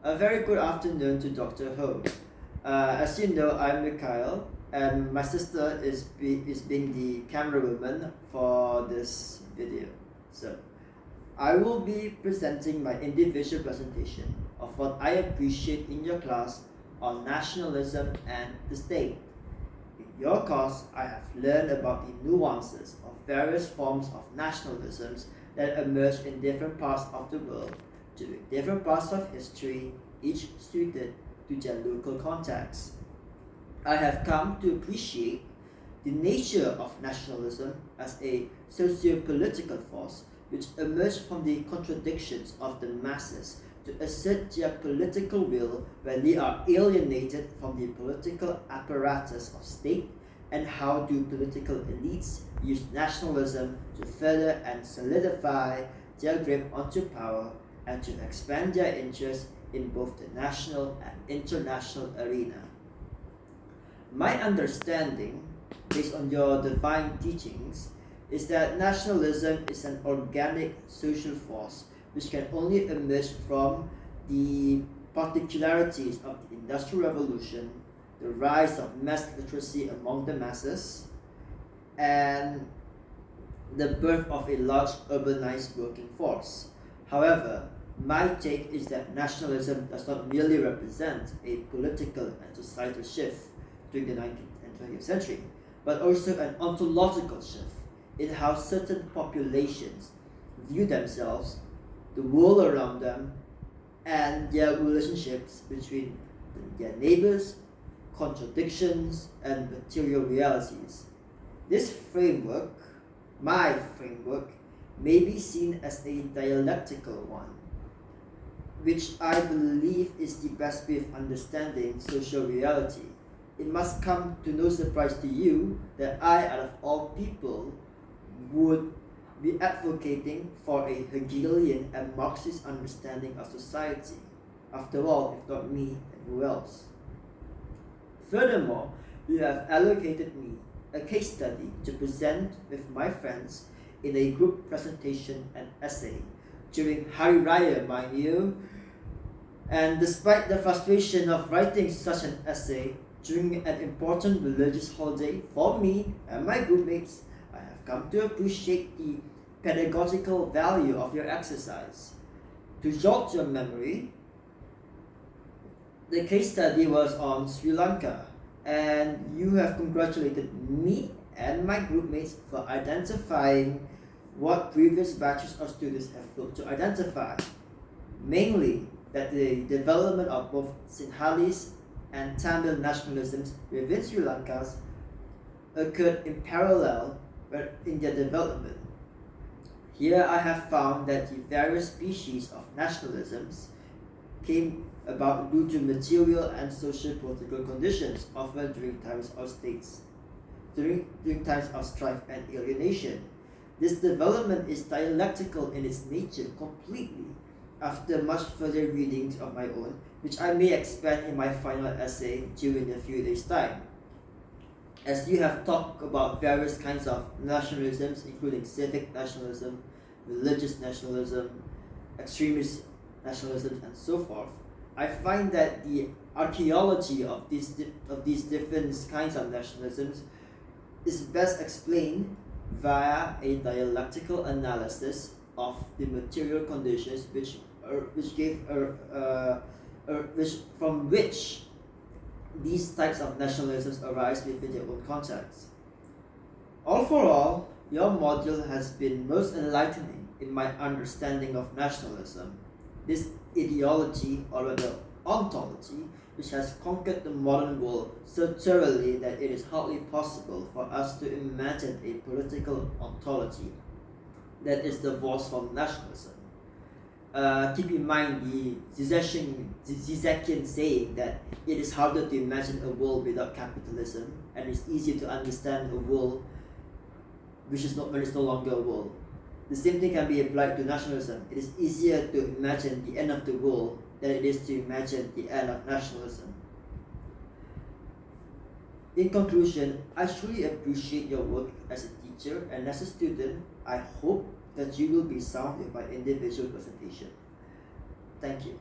A very good afternoon to Dr. Ho. As you know, I'm Mikhail, and my sister is being the camerawoman for this video. So, I will be presenting my individual presentation of what I appreciate in your class on nationalism and the state. In your course, I have learned about the nuances of various forms of nationalisms that emerge in different parts of the world during different parts of history, each suited to their local context. I have come to appreciate the nature of nationalism as a socio-political force which emerged from the contradictions of the masses to assert their political will when they are alienated from the political apparatus of state, and how do political elites use nationalism to further and solidify their grip onto power and to expand their interests in both the national and international arena. My understanding, based on your divine teachings, is that nationalism is an organic social force which can only emerge from the particularities of the Industrial Revolution, the rise of mass literacy among the masses, and the birth of a large urbanized working force. However, my take is that nationalism does not merely represent a political and societal shift during the 19th and 20th century, but also an ontological shift in how certain populations view themselves, the world around them, and their relationships between their neighbors, contradictions, and material realities. This framework, my framework, may be seen as a dialectical one, which I believe is the best way of understanding social reality. It must come to no surprise to you that I, out of all people, would be advocating for a Hegelian and Marxist understanding of society. After all, if not me, then who else? Furthermore, you have allocated me a case study to present with my friends in a group presentation and essay during Hari Raya, mind you. And despite the frustration of writing such an essay during an important religious holiday for me and my groupmates, I have come to appreciate the pedagogical value of your exercise. To jog your memory, the case study was on Sri Lanka, and you have congratulated me and my groupmates for identifying what previous batches of students have failed to identify, mainly that the development of both Sinhalese and Tamil nationalisms within Sri Lanka occurred in parallel in their development. Here I have found that the various species of nationalisms came about due to material and social political conditions, often during times of during times of strife and alienation. This development is dialectical in its nature completely. After much further readings of my own, which I may expand in my final essay during a few days' time. As you have talked about various kinds of nationalisms, including civic nationalism, religious nationalism, extremist nationalism, and so forth, I find that the archaeology of these different kinds of nationalisms is best explained via a dialectical analysis of the material conditions which from which these types of nationalisms arise within their own context. All for all, your module has been most enlightening in my understanding of nationalism, this ideology, or rather ontology, which has conquered the modern world so thoroughly that it is hardly possible for us to imagine a political ontology that is divorced from nationalism. Keep in mind the Zizekian saying that it is harder to imagine a world without capitalism, and it's easier to understand a world which is when it's no longer a world. The same thing can be applied to nationalism. It is easier to imagine the end of the world than it is to imagine the end of nationalism. In conclusion, I truly appreciate your work as a teacher, and as a student, I hope that you will be sound in my individual presentation. Thank you.